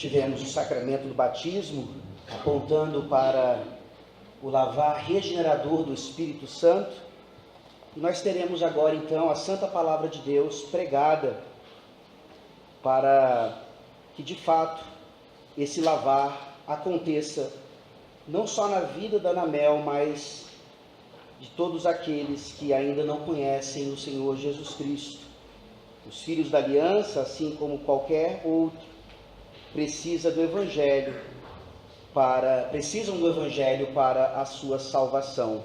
Tivemos o sacramento do batismo, apontando para o lavar regenerador do Espírito Santo. E nós teremos agora, então, a Santa Palavra de Deus pregada para que, de fato, esse lavar aconteça não só na vida da Anamel, mas de todos aqueles que ainda não conhecem o Senhor Jesus Cristo. Os filhos da aliança, assim como qualquer outro, precisam do Evangelho para a sua salvação.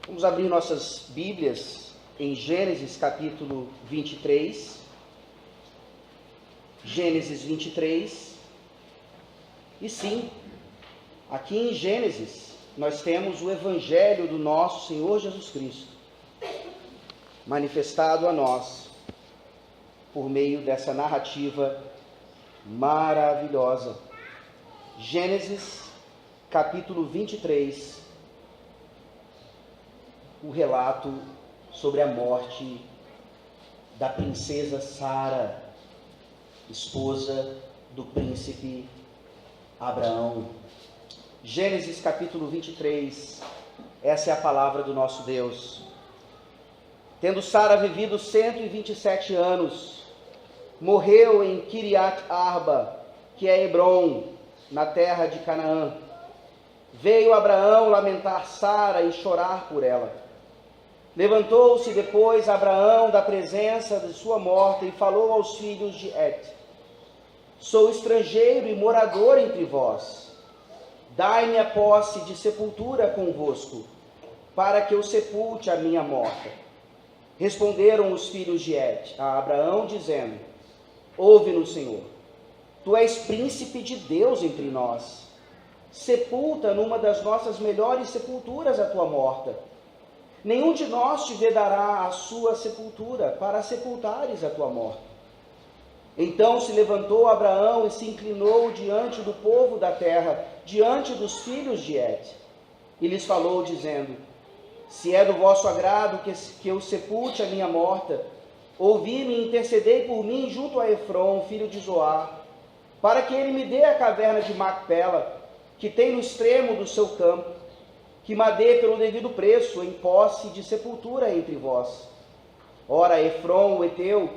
Vamos abrir nossas Bíblias em Gênesis capítulo 23. Gênesis 23. E sim, aqui em Gênesis nós temos o Evangelho do nosso Senhor Jesus Cristo, manifestado a nós por meio dessa narrativa maravilhosa. Gênesis capítulo 23, o relato sobre a morte da princesa Sara, esposa do príncipe Abraão. Gênesis capítulo 23, essa é a palavra do nosso Deus. Tendo Sara vivido 127 anos, morreu em Kiriat Arba, que é Hebrom, na terra de Canaã. Veio Abraão lamentar Sara e chorar por ela. Levantou-se depois Abraão da presença de sua morta e falou aos filhos de Het: Sou estrangeiro e morador entre vós. Dai-me a posse de sepultura convosco, para que eu sepulte a minha morta. Responderam os filhos de Het a Abraão, dizendo: Ouve-nos, Senhor, tu és príncipe de Deus entre nós. Sepulta numa das nossas melhores sepulturas a tua morta. Nenhum de nós te vedará a sua sepultura, para sepultares a tua morta. Então se levantou Abraão e se inclinou diante do povo da terra, diante dos filhos de Het, e lhes falou, dizendo: Se é do vosso agrado que eu sepulte a minha morta, ouvi-me e intercedei por mim junto a Efrom, filho de Zoar, para que ele me dê a caverna de Macpela, que tem no extremo do seu campo, que me dê pelo devido preço, em posse de sepultura entre vós. Ora, Efrom, o heteu,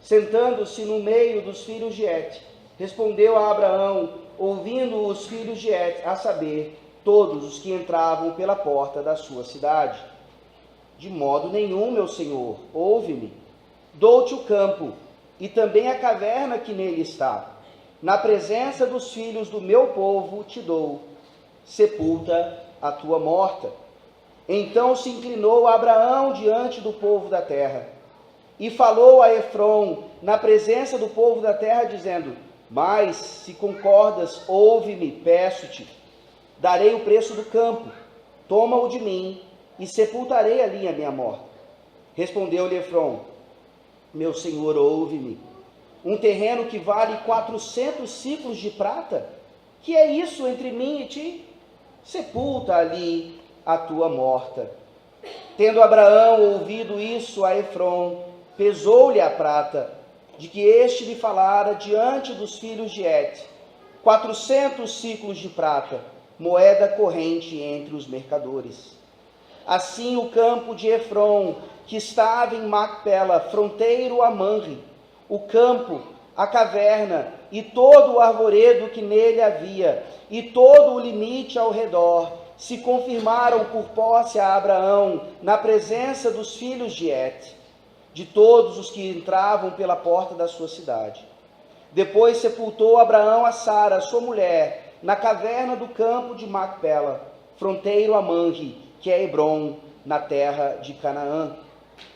sentando-se no meio dos filhos de Het, respondeu a Abraão, ouvindo os filhos de Het, a saber, todos os que entravam pela porta da sua cidade: De modo nenhum, meu senhor, ouve-me. Dou-te o campo, e também a caverna que nele está. Na presença dos filhos do meu povo te dou. Sepulta a tua morta. Então se inclinou Abraão diante do povo da terra, e falou a Efrom na presença do povo da terra, dizendo: Mas, se concordas, ouve-me, peço-te. Darei o preço do campo, toma-o de mim, e sepultarei ali a minha morta. Respondeu-lhe Efrom: Meu senhor, ouve-me. Um terreno que vale 400 ciclos de prata? Que é isso entre mim e ti? Sepulta ali a tua morta. Tendo Abraão ouvido isso a Efrom, pesou-lhe a prata, de que este lhe falara diante dos filhos de Het, 400 ciclos de prata, moeda corrente entre os mercadores. Assim o campo de Efrom, que estava em Macpela, fronteiro a Manre, o campo, a caverna e todo o arvoredo que nele havia, e todo o limite ao redor, se confirmaram por posse a Abraão na presença dos filhos de Het, de todos os que entravam pela porta da sua cidade. Depois sepultou Abraão a Sara, sua mulher, na caverna do campo de Macpela, fronteiro a Manre, que é Hebrom, na terra de Canaã.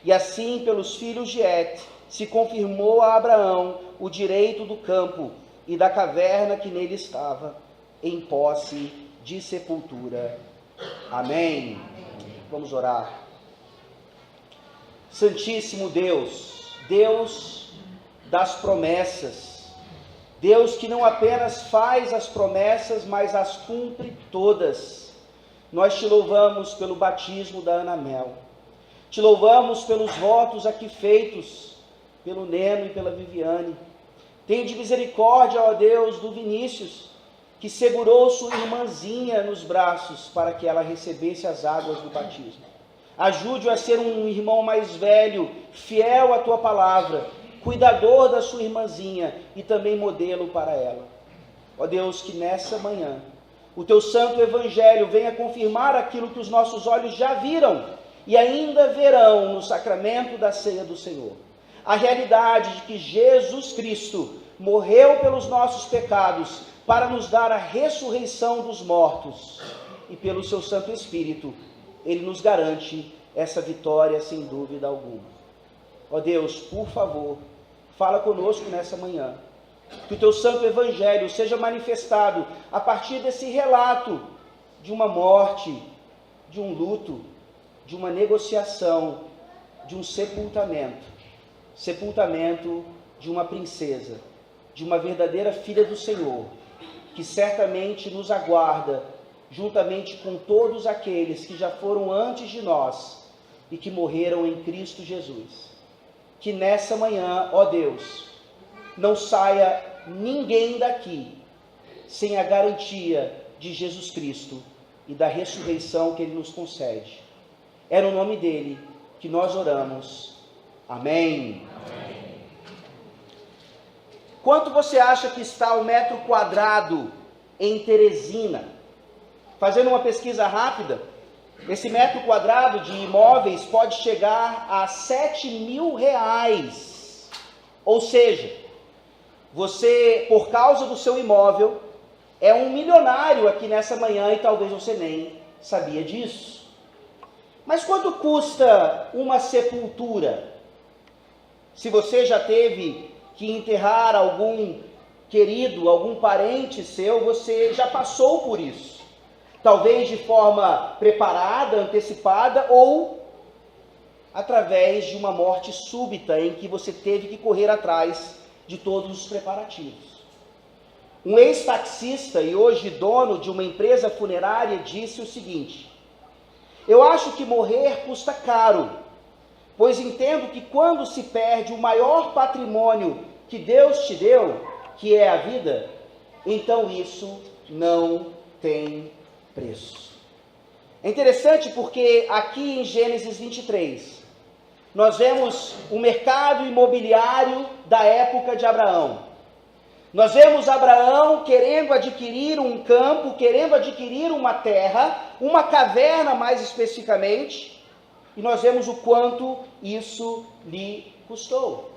E assim, pelos filhos de Het, se confirmou a Abraão o direito do campo e da caverna que nele estava, em posse de sepultura. Amém. Vamos orar. Santíssimo Deus, Deus das promessas, Deus que não apenas faz as promessas, mas as cumpre todas. Nós te louvamos pelo batismo da Anamel, te louvamos pelos votos aqui feitos, pelo Neno e pela Viviane, Tende misericórdia, ó Deus, do Vinícius, que segurou sua irmãzinha nos braços para que ela recebesse as águas do batismo. Ajude-o a ser um irmão mais velho, fiel à tua palavra, cuidador da sua irmãzinha e também modelo para ela. Ó Deus, que nessa manhã o teu santo evangelho venha confirmar aquilo que os nossos olhos já viram e ainda verão no sacramento da ceia do Senhor. A realidade de que Jesus Cristo morreu pelos nossos pecados para nos dar a ressurreição dos mortos, e pelo seu Santo Espírito ele nos garante essa vitória sem dúvida alguma. Ó Deus, por favor, fala conosco nessa manhã, que o teu santo evangelho seja manifestado a partir desse relato de uma morte, de um luto, de uma negociação, de um sepultamento de uma princesa, de uma verdadeira filha do Senhor, que certamente nos aguarda, juntamente com todos aqueles que já foram antes de nós e que morreram em Cristo Jesus. Que nessa manhã, ó Deus, não saia ninguém daqui sem a garantia de Jesus Cristo e da ressurreição que Ele nos concede. É no nome dEle que nós oramos. Amém. Amém. Quanto você acha que está o metro quadrado em Teresina? Fazendo uma pesquisa rápida, esse metro quadrado de imóveis pode chegar a R$7.000. Ou seja, você, por causa do seu imóvel, é um milionário aqui nessa manhã e talvez você nem sabia disso. Mas quanto custa uma sepultura? Se você já teve que enterrar algum querido, algum parente seu, você já passou por isso. Talvez de forma preparada, antecipada, ou através de uma morte súbita em que você teve que correr atrás de todos os preparativos. Um ex-taxista e hoje dono de uma empresa funerária disse o seguinte: eu acho que morrer custa caro, pois entendo que quando se perde o maior patrimônio que Deus te deu, que é a vida, então isso não tem preço. É interessante porque aqui em Gênesis 23, nós vemos o mercado imobiliário da época de Abraão. Nós vemos Abraão querendo adquirir um campo, querendo adquirir uma terra, uma caverna mais especificamente, e nós vemos o quanto isso lhe custou.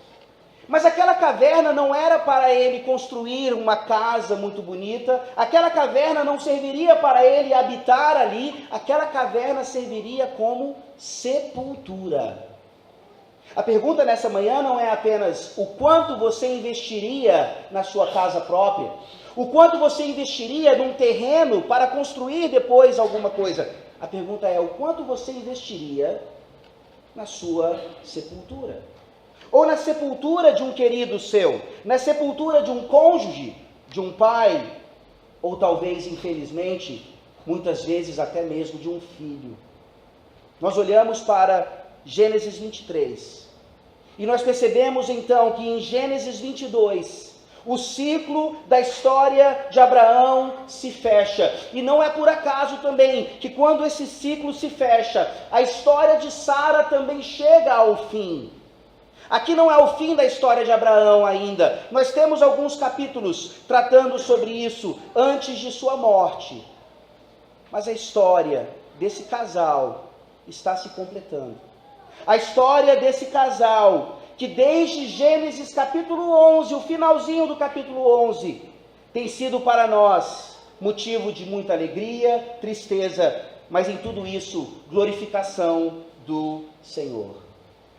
Mas aquela caverna não era para ele construir uma casa muito bonita, aquela caverna não serviria para ele habitar ali, aquela caverna serviria como sepultura. A pergunta nessa manhã não é apenas o quanto você investiria na sua casa própria, o quanto você investiria num terreno para construir depois alguma coisa. A pergunta é o quanto você investiria na sua sepultura. Ou na sepultura de um querido seu, na sepultura de um cônjuge, de um pai, ou talvez, infelizmente, muitas vezes até mesmo de um filho. Nós olhamos para Gênesis 23, e nós percebemos então que em Gênesis 22, o ciclo da história de Abraão se fecha. E não é por acaso também que quando esse ciclo se fecha, a história de Sara também chega ao fim. Aqui não é o fim da história de Abraão ainda. Nós temos alguns capítulos tratando sobre isso antes de sua morte. Mas a história desse casal está se completando. A história desse casal, que desde Gênesis capítulo 11, o finalzinho do capítulo 11, tem sido para nós motivo de muita alegria, tristeza, mas em tudo isso, glorificação do Senhor.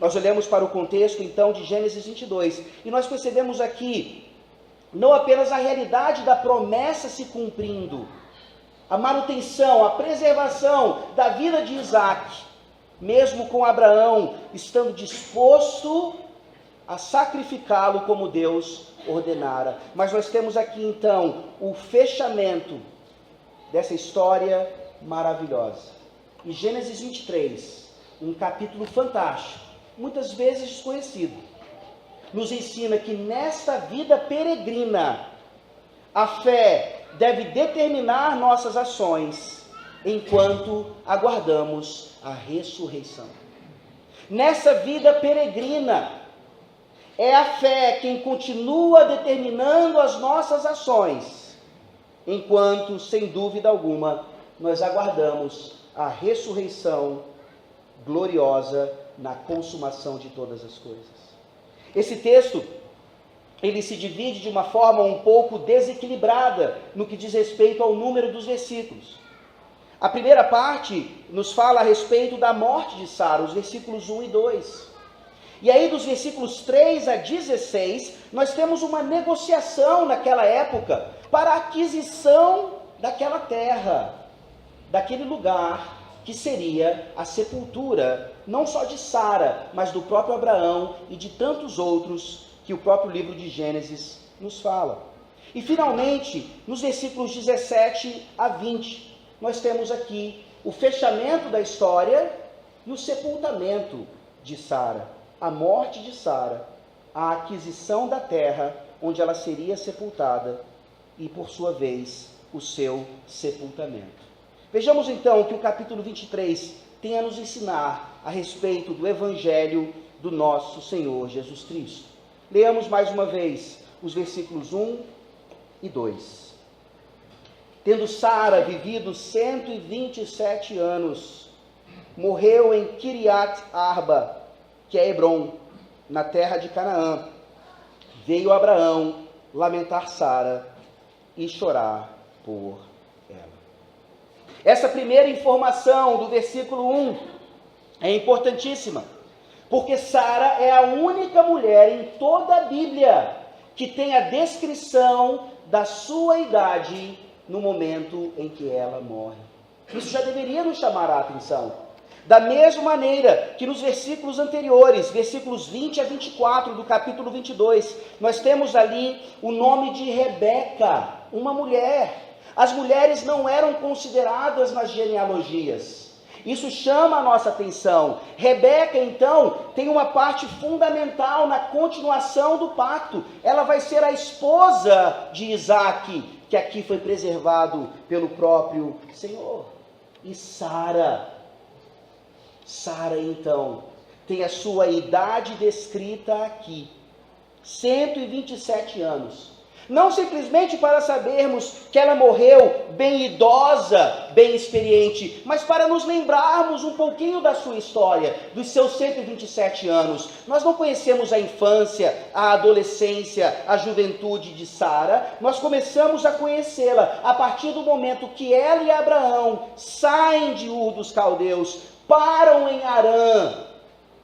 Nós olhamos para o contexto, então, de Gênesis 22, e nós percebemos aqui, não apenas a realidade da promessa se cumprindo, a manutenção, a preservação da vida de Isaac, mesmo com Abraão estando disposto a sacrificá-lo como Deus ordenara. Mas nós temos aqui, então, o fechamento dessa história maravilhosa. Em Gênesis 23, um capítulo fantástico, muitas vezes desconhecido. nos ensina que nesta vida peregrina, a fé deve determinar nossas ações enquanto aguardamos a ressurreição. Nessa vida peregrina, é a fé quem continua determinando as nossas ações, enquanto, sem dúvida alguma, nós aguardamos a ressurreição gloriosa na consumação de todas as coisas. Esse texto, ele se divide de uma forma um pouco desequilibrada no que diz respeito ao número dos versículos. A primeira parte nos fala a respeito da morte de Sara, os versículos 1 e 2. E aí dos versículos 3 a 16, nós temos uma negociação naquela época para a aquisição daquela terra, daquele lugar que seria a sepultura, não só de Sara, mas do próprio Abraão e de tantos outros que o próprio livro de Gênesis nos fala. E finalmente, nos versículos 17 a 20, nós temos aqui o fechamento da história e o sepultamento de Sara, a morte de Sara, a aquisição da terra onde ela seria sepultada e, por sua vez, o seu sepultamento. Vejamos então o que o capítulo 23 tem a nos ensinar a respeito do Evangelho do nosso Senhor Jesus Cristo. Leamos mais uma vez os versículos 1 e 2. Tendo Sara vivido 127 anos, morreu em Kiriat Arba, que é Hebrom, na terra de Canaã. Veio Abraão lamentar Sara e chorar por ela. Essa primeira informação do versículo 1 é importantíssima, porque Sara é a única mulher em toda a Bíblia que tem a descrição da sua idade no momento em que ela morre. Isso já deveria nos chamar a atenção. Da mesma maneira que nos versículos anteriores, versículos 20 a 24 do capítulo 22, nós temos ali o nome de Rebeca, uma mulher. As mulheres não eram consideradas nas genealogias. Isso chama a nossa atenção. Rebeca, então, tem uma parte fundamental na continuação do pacto. Ela vai ser a esposa de Isaque, que aqui foi preservado pelo próprio Senhor. E Sara, então, tem a sua idade descrita aqui, 127 anos. Não simplesmente para sabermos que ela morreu bem idosa, bem experiente, mas para nos lembrarmos um pouquinho da sua história, dos seus 127 anos. Nós não conhecemos a infância, a adolescência, a juventude de Sara. Nós começamos a conhecê-la a partir do momento que ela e Abraão saem de Ur dos Caldeus, param em Harã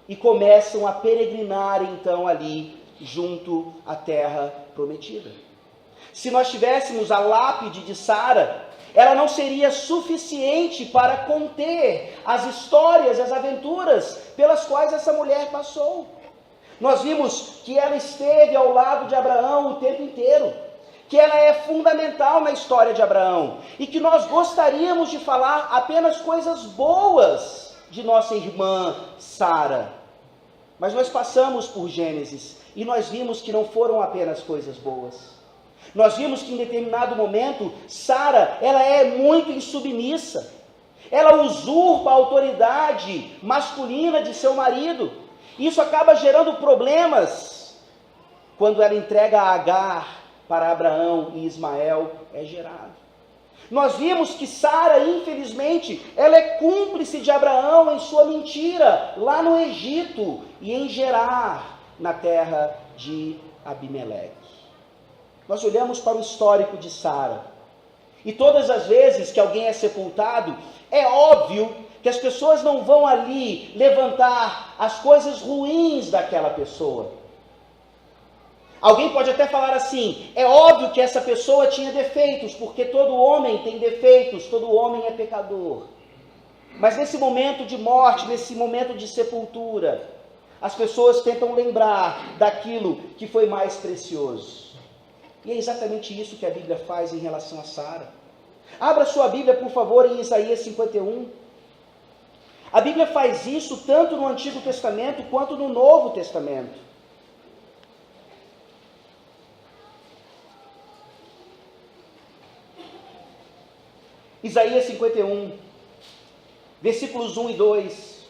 e começam a peregrinar então ali junto à terra prometida. Se nós tivéssemos a lápide de Sara, ela não seria suficiente para conter as histórias, as aventuras pelas quais essa mulher passou. Nós vimos que ela esteve ao lado de Abraão o tempo inteiro, que ela é fundamental na história de Abraão e que nós gostaríamos de falar apenas coisas boas de nossa irmã Sara. Mas nós passamos por Gênesis e nós vimos que não foram apenas coisas boas. Nós vimos que em determinado momento, Sara, ela é muito insubmissa. Ela usurpa a autoridade masculina de seu marido. Isso acaba gerando problemas. Quando ela entrega a Agar para Abraão e Ismael, é gerado. Nós vimos que Sara, infelizmente, ela é cúmplice de Abraão em sua mentira, lá no Egito e em Gerar, na terra de Abimeleque. Nós olhamos para o histórico de Sara, e todas as vezes que alguém é sepultado, é óbvio que as pessoas não vão ali levantar as coisas ruins daquela pessoa. Alguém pode até falar assim, é óbvio que essa pessoa tinha defeitos, porque todo homem tem defeitos, todo homem é pecador. Mas nesse momento de morte, nesse momento de sepultura, as pessoas tentam lembrar daquilo que foi mais precioso. E é exatamente isso que a Bíblia faz em relação a Sara. Abra sua Bíblia, por favor, em Isaías 51. A Bíblia faz isso tanto no Antigo Testamento quanto no Novo Testamento. Isaías 51, versículos 1 e 2.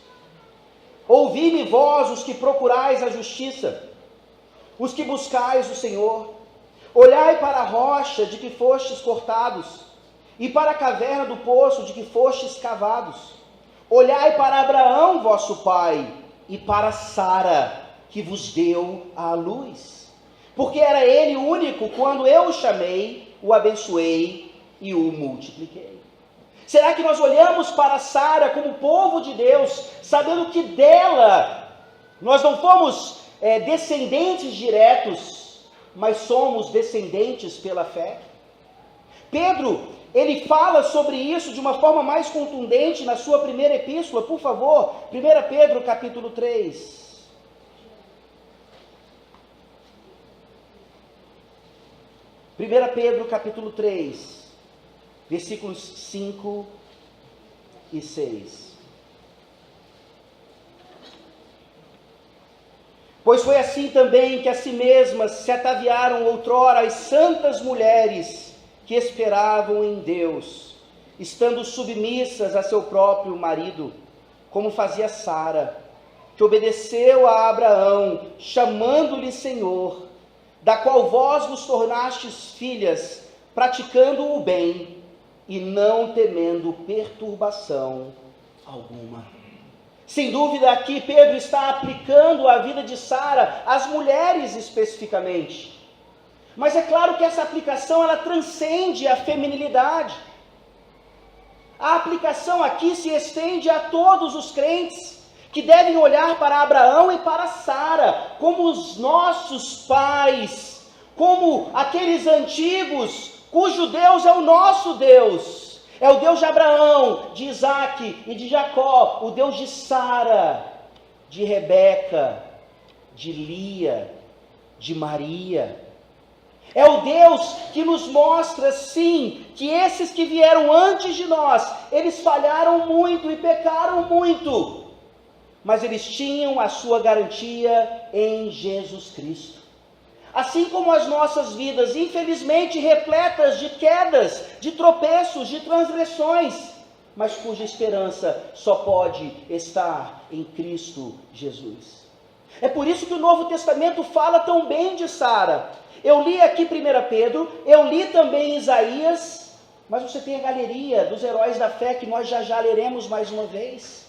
Ouvi-me vós, os que procurais a justiça, os que buscais o Senhor. Olhai para a rocha de que fostes cortados, e para a caverna do poço de que fostes cavados. Olhai para Abraão, vosso pai, e para Sara, que vos deu à luz. Porque era ele o único, quando eu o chamei, o abençoei e o multipliquei. Será que nós olhamos para Sara como povo de Deus, sabendo que dela nós não fomos descendentes diretos, mas somos descendentes pela fé? Pedro, ele fala sobre isso de uma forma mais contundente na sua primeira epístola. Por favor, 1 Pedro capítulo 3. 1 Pedro capítulo 3, versículos 5 e 6. Pois foi assim também que a si mesmas se ataviaram outrora as santas mulheres que esperavam em Deus, estando submissas a seu próprio marido, como fazia Sara, que obedeceu a Abraão, chamando-lhe Senhor, da qual vós vos tornastes filhas, praticando o bem e não temendo perturbação alguma. Sem dúvida, aqui Pedro está aplicando a vida de Sara às mulheres especificamente. Mas é claro que essa aplicação ela transcende a feminilidade. A aplicação aqui se estende a todos os crentes que devem olhar para Abraão e para Sara como os nossos pais, como aqueles antigos cujo Deus é o nosso Deus. É o Deus de Abraão, de Isaac e de Jacó, o Deus de Sara, de Rebeca, de Lia, de Maria. É o Deus que nos mostra, sim, que esses que vieram antes de nós, eles falharam muito e pecaram muito, mas eles tinham a sua garantia em Jesus Cristo. Assim como as nossas vidas, infelizmente, repletas de quedas, de tropeços, de transgressões, mas cuja esperança só pode estar em Cristo Jesus. É por isso que o Novo Testamento fala tão bem de Sara. Eu li aqui 1 Pedro, eu li também Isaías, mas você tem a galeria dos heróis da fé, que nós já leremos mais uma vez.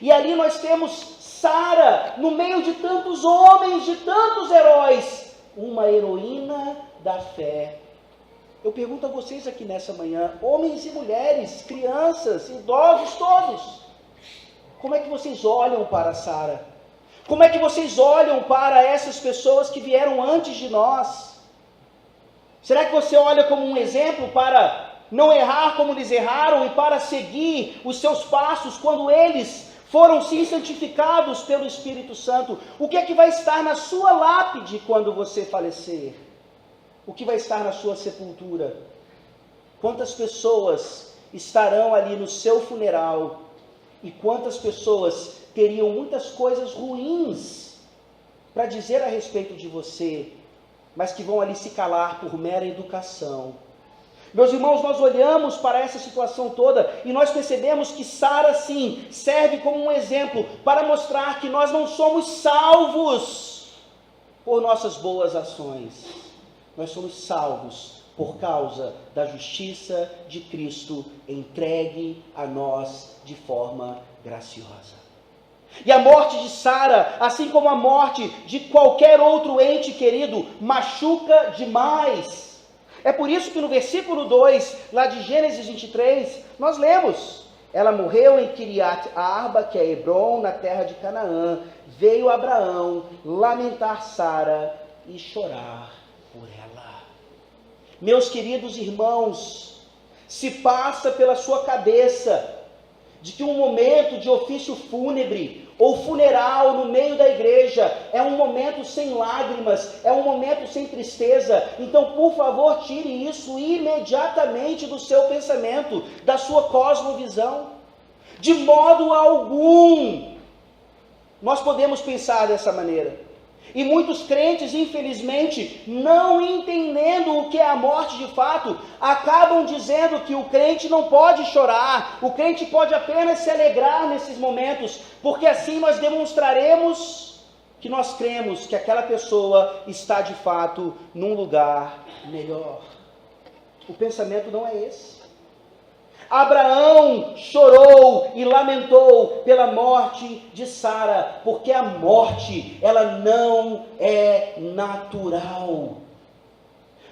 E ali nós temos Sara, no meio de tantos homens, de tantos heróis, uma heroína da fé. Eu pergunto a vocês aqui nessa manhã, homens e mulheres, crianças, idosos, todos, como é que vocês olham para Sara? Como é que vocês olham para essas pessoas que vieram antes de nós? Será que você olha como um exemplo para não errar como eles erraram e para seguir os seus passos quando eles foram sim santificados pelo Espírito Santo? O que é que vai estar na sua lápide quando você falecer? O que vai estar na sua sepultura? Quantas pessoas estarão ali no seu funeral? E quantas pessoas teriam muitas coisas ruins para dizer a respeito de você, mas que vão ali se calar por mera educação? Meus irmãos, nós olhamos para essa situação toda e nós percebemos que Sara, sim, serve como um exemplo para mostrar que nós não somos salvos por nossas boas ações. Nós somos salvos por causa da justiça de Cristo entregue a nós de forma graciosa. E a morte de Sara, assim como a morte de qualquer outro ente querido, machuca demais. É por isso que no versículo 2, lá de Gênesis 23, nós lemos: ela morreu em Kiriat Arba, que é Hebron, na terra de Canaã. Veio Abraão lamentar Sara e chorar por ela. Meus queridos irmãos, se passa pela sua cabeça de que um momento de ofício fúnebre ou funeral no meio da igreja é um momento sem lágrimas, é um momento sem tristeza, então por favor tire isso imediatamente do seu pensamento, da sua cosmovisão. De modo algum nós podemos pensar dessa maneira. E muitos crentes, infelizmente, não entendendo o que é a morte de fato, acabam dizendo que o crente não pode chorar, o crente pode apenas se alegrar nesses momentos, porque assim nós demonstraremos que nós cremos que aquela pessoa está de fato num lugar melhor. O pensamento não é esse. Abraão chorou e lamentou pela morte de Sara, porque a morte, ela não é natural.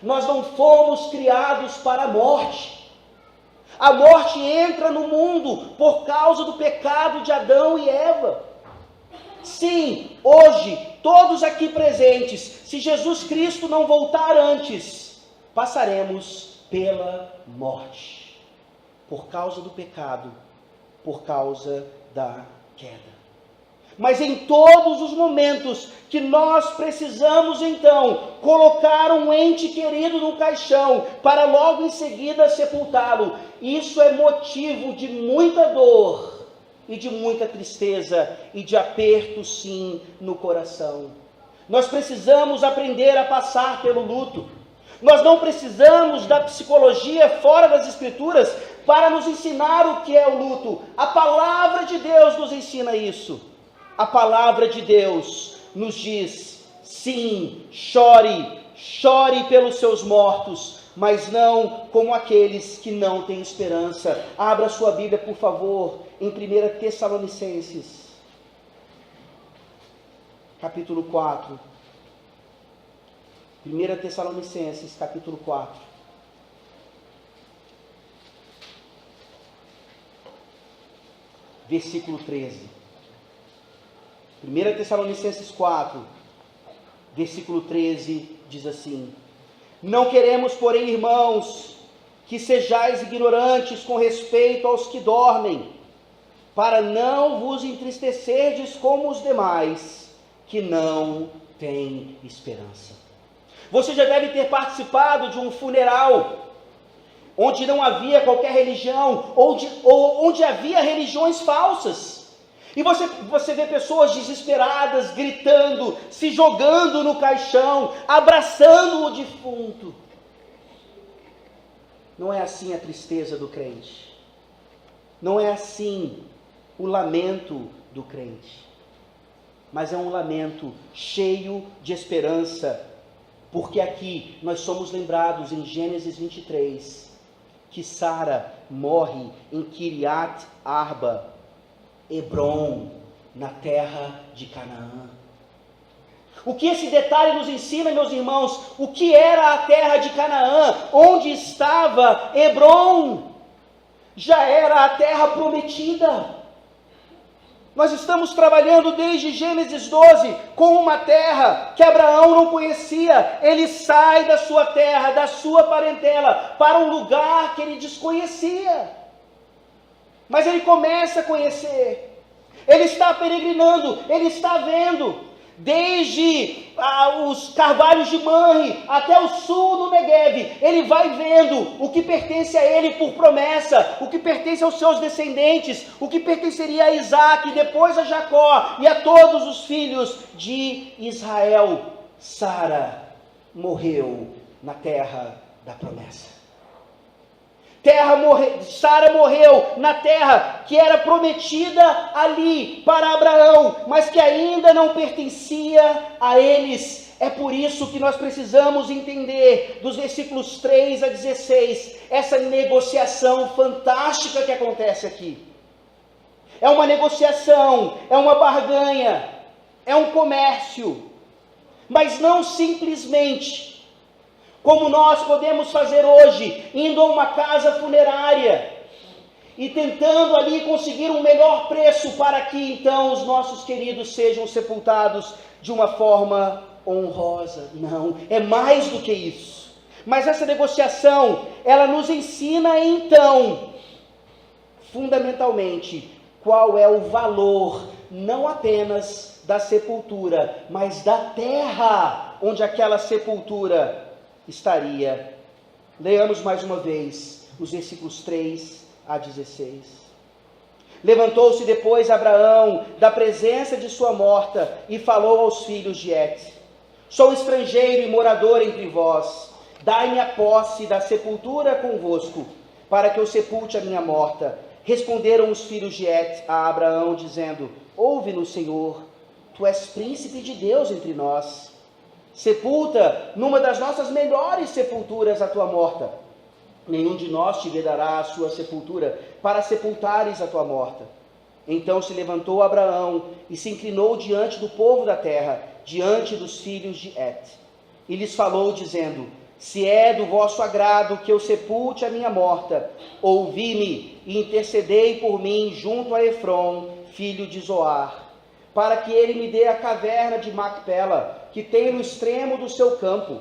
Nós não fomos criados para a morte. A morte entra no mundo por causa do pecado de Adão e Eva. Sim, hoje, todos aqui presentes, se Jesus Cristo não voltar antes, passaremos pela morte. Por causa do pecado, por causa da queda. Mas em todos os momentos que nós precisamos então colocar um ente querido no caixão para logo em seguida sepultá-lo, isso é motivo de muita dor e de muita tristeza e de aperto sim no coração. Nós precisamos aprender a passar pelo luto. Nós não precisamos da psicologia fora das Escrituras para nos ensinar o que é o luto. A palavra de Deus nos ensina isso. A palavra de Deus nos diz, sim, chore pelos seus mortos, mas não como aqueles que não têm esperança. Abra sua Bíblia, por favor, em 1 Tessalonicenses, capítulo 4. 1 Tessalonicenses, capítulo 4. Versículo 13. 1 Tessalonicenses 4, versículo 13, diz assim: Não queremos, porém, irmãos, que sejais ignorantes com respeito aos que dormem, para não vos entristecerdes como os demais, que não têm esperança. Você já deve ter participado de um funeral, onde não havia qualquer religião, ou onde havia religiões falsas. E você vê pessoas desesperadas, gritando, se jogando no caixão, abraçando o defunto. Não é assim a tristeza do crente. Não é assim o lamento do crente. Mas é um lamento cheio de esperança, porque aqui nós somos lembrados em Gênesis 23, que Sara morre em Kiriat Arba, Hebron, na terra de Canaã. O que esse detalhe nos ensina, meus irmãos? O que era a terra de Canaã? Onde estava Hebron? Já era a terra prometida. Nós estamos trabalhando desde Gênesis 12 com uma terra que Abraão não conhecia. Ele sai da sua terra, da sua parentela, para um lugar que ele desconhecia. Mas ele começa a conhecer. Ele está peregrinando, ele está vendo. Desde os carvalhos de Manre até o sul do Negueve, ele vai vendo o que pertence a ele por promessa, o que pertence aos seus descendentes, o que pertenceria a Isaac, depois a Jacó e a todos os filhos de Israel. Sara morreu na terra da promessa. Sara morreu na terra que era prometida ali para Abraão, mas que ainda não pertencia a eles. É por isso que nós precisamos entender, dos versículos 3 a 16, essa negociação fantástica que acontece aqui. É uma negociação, é uma barganha, é um comércio, mas não simplesmente como nós podemos fazer hoje, indo a uma casa funerária e tentando ali conseguir um melhor preço para que então os nossos queridos sejam sepultados de uma forma honrosa. Não, é mais do que isso. Mas essa negociação, ela nos ensina então, fundamentalmente, qual é o valor, não apenas da sepultura, mas da terra onde aquela sepultura estaria. Leamos mais uma vez os versículos 3 a 16. Levantou-se depois Abraão da presença de sua morta e falou aos filhos de Et: sou estrangeiro e morador entre vós, dai-me a posse da sepultura convosco, para que eu sepulte a minha morta. Responderam os filhos de Et a Abraão, dizendo: ouve-nos, Senhor, tu és príncipe de Deus entre nós. Sepulta numa das nossas melhores sepulturas a tua morta. Nenhum de nós te vedará a sua sepultura, para sepultares a tua morta. Então se levantou Abraão e se inclinou diante do povo da terra, diante dos filhos de Et. E lhes falou, dizendo: se é do vosso agrado que eu sepulte a minha morta, ouvi-me e intercedei por mim junto a Efrom, filho de Zoar, para que ele me dê a caverna de Macpela, que tem no extremo do seu campo,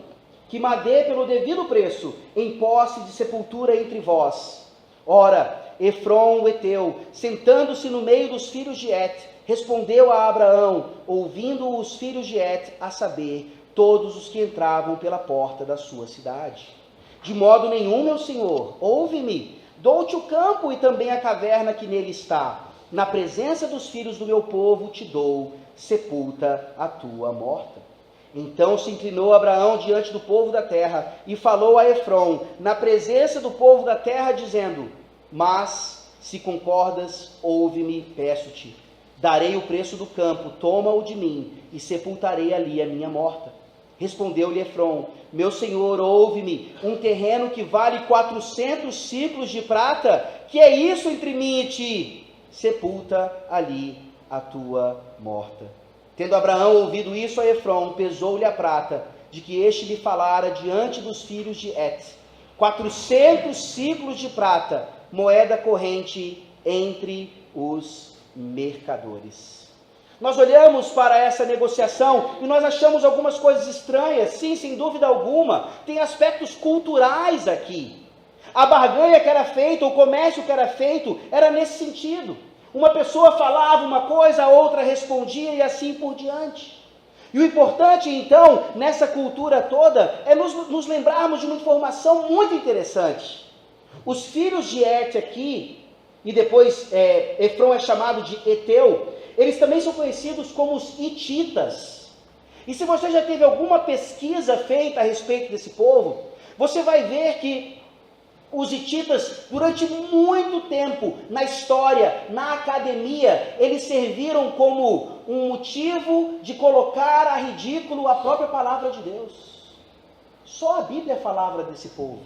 que me dê pelo devido preço, em posse de sepultura entre vós. Ora, Efrom, o heteu, sentando-se no meio dos filhos de Et, respondeu a Abraão, ouvindo os filhos de Et, a saber, todos os que entravam pela porta da sua cidade: de modo nenhum, meu senhor, ouve-me, dou-te o campo e também a caverna que nele está. Na presença dos filhos do meu povo te dou, sepulta a tua morta. Então se inclinou Abraão diante do povo da terra e falou a Efrom, na presença do povo da terra, dizendo: mas, se concordas, ouve-me, peço-te. Darei o preço do campo, toma-o de mim, e sepultarei ali a minha morta. Respondeu-lhe Efrom: meu senhor, ouve-me, um terreno que vale 400 ciclos de prata, que é isso entre mim e ti? Sepulta ali a tua morta. Tendo Abraão ouvido isso a Efrom, pesou-lhe a prata, de que este lhe falara diante dos filhos de Et: 400 ciclos de prata, moeda corrente entre os mercadores. Nós olhamos para essa negociação e nós achamos algumas coisas estranhas. Sim, sem dúvida alguma, tem aspectos culturais aqui. A barganha que era feita, o comércio que era feito, era nesse sentido. Uma pessoa falava uma coisa, a outra respondia e assim por diante. E o importante, então, nessa cultura toda, é nos lembrarmos de uma informação muito interessante. Os filhos de Et aqui, e depois Efrom é chamado de heteu, eles também são conhecidos como os hititas. E se você já teve alguma pesquisa feita a respeito desse povo, você vai ver que os hititas, durante muito tempo, na história, na academia, eles serviram como um motivo de colocar a ridículo a própria palavra de Deus. Só a Bíblia é a palavra desse povo.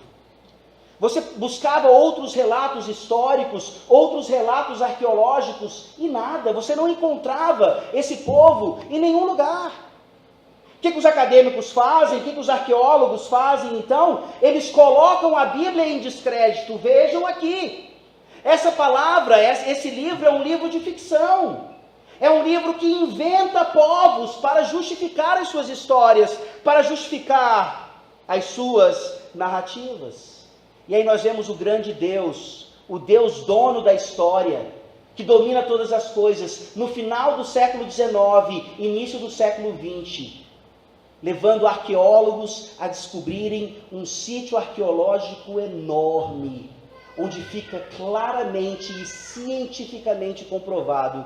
Você buscava outros relatos históricos, outros relatos arqueológicos, e nada, você não encontrava esse povo em nenhum lugar. O que os acadêmicos fazem? O que os arqueólogos fazem? Então, eles colocam a Bíblia em descrédito. Vejam aqui, essa palavra, esse livro é um livro de ficção. É um livro que inventa povos para justificar as suas histórias, para justificar as suas narrativas. E aí nós vemos o grande Deus, o Deus dono da história, que domina todas as coisas, no final do século XIX, início do século XX, levando arqueólogos a descobrirem um sítio arqueológico enorme, onde fica claramente e cientificamente comprovado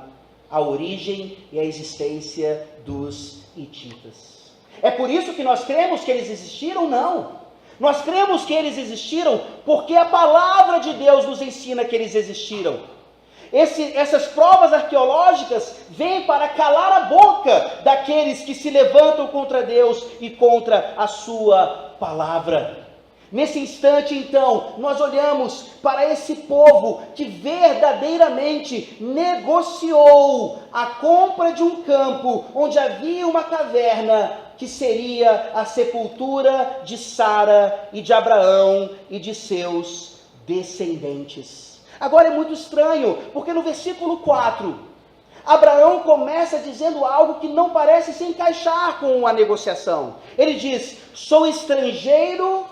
a origem e a existência dos hititas. É por isso que nós cremos que eles existiram? Não. Nós cremos que eles existiram porque a palavra de Deus nos ensina que eles existiram. Essas provas arqueológicas vêm para calar a boca daqueles que se levantam contra Deus e contra a sua palavra. Nesse instante, então, nós olhamos para esse povo que verdadeiramente negociou a compra de um campo onde havia uma caverna que seria a sepultura de Sara e de Abraão e de seus descendentes. Agora é muito estranho, porque no versículo 4, Abraão começa dizendo algo que não parece se encaixar com a negociação. Ele diz: sou estrangeiro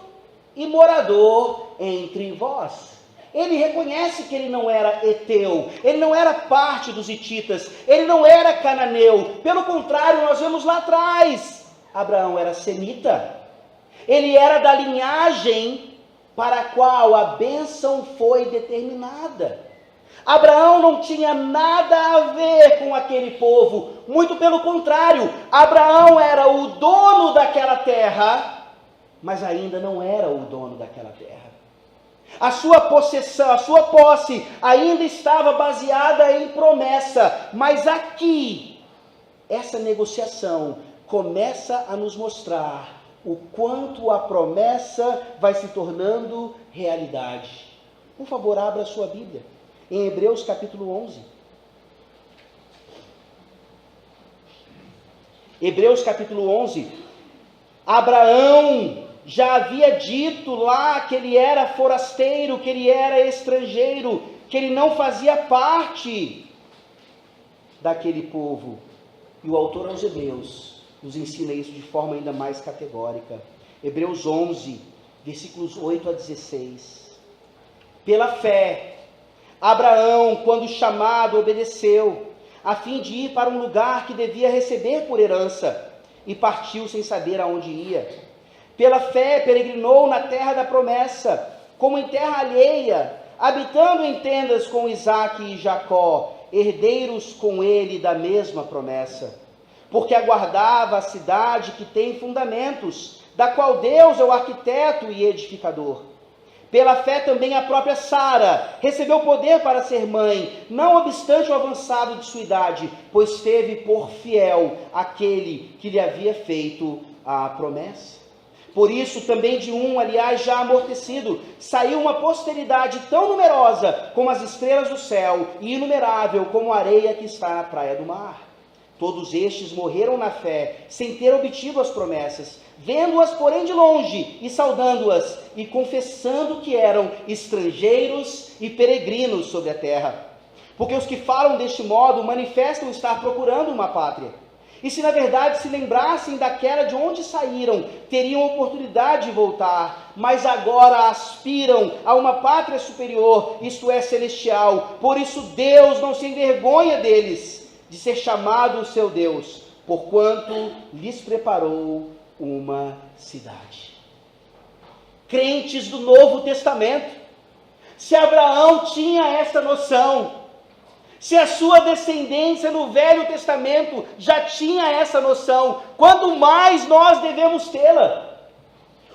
e morador entre vós. Ele reconhece que ele não era heteu, ele não era parte dos hititas, ele não era cananeu. Pelo contrário, nós vemos lá atrás, Abraão era semita. Ele era da linhagem para a qual a bênção foi determinada. Abraão não tinha nada a ver com aquele povo, muito pelo contrário, Abraão era o dono daquela terra, mas ainda não era o dono daquela terra. A sua possessão, a sua posse ainda estava baseada em promessa, mas aqui, essa negociação começa a nos mostrar o quanto a promessa vai se tornando realidade. Por favor, abra a sua Bíblia, em Hebreus capítulo 11. Hebreus capítulo 11, Abraão já havia dito lá que ele era forasteiro, que ele era estrangeiro, que ele não fazia parte daquele povo. E o autor aos Hebreus nos ensina isso de forma ainda mais categórica. Hebreus 11, versículos 8 a 16. Pela fé, Abraão, quando chamado, obedeceu, a fim de ir para um lugar que devia receber por herança, e partiu sem saber aonde ia. Pela fé, peregrinou na terra da promessa, como em terra alheia, habitando em tendas com Isaque e Jacó, herdeiros com ele da mesma promessa. Porque aguardava a cidade que tem fundamentos, da qual Deus é o arquiteto e edificador. Pela fé também a própria Sara recebeu poder para ser mãe, não obstante o avançado de sua idade, pois teve por fiel aquele que lhe havia feito a promessa. Por isso também de um, aliás, já amortecido, saiu uma posteridade tão numerosa como as estrelas do céu e inumerável como a areia que está na praia do mar. Todos estes morreram na fé, sem ter obtido as promessas, vendo-as, porém, de longe, e saudando-as, e confessando que eram estrangeiros e peregrinos sobre a terra. Porque os que falam deste modo manifestam estar procurando uma pátria. E se na verdade se lembrassem daquela de onde saíram, teriam oportunidade de voltar, mas agora aspiram a uma pátria superior, isto é, celestial. Por isso Deus não se envergonha deles, de ser chamado o seu Deus, porquanto lhes preparou uma cidade. Crentes do Novo Testamento, se Abraão tinha essa noção, se a sua descendência no Velho Testamento já tinha essa noção, quanto mais nós devemos tê-la.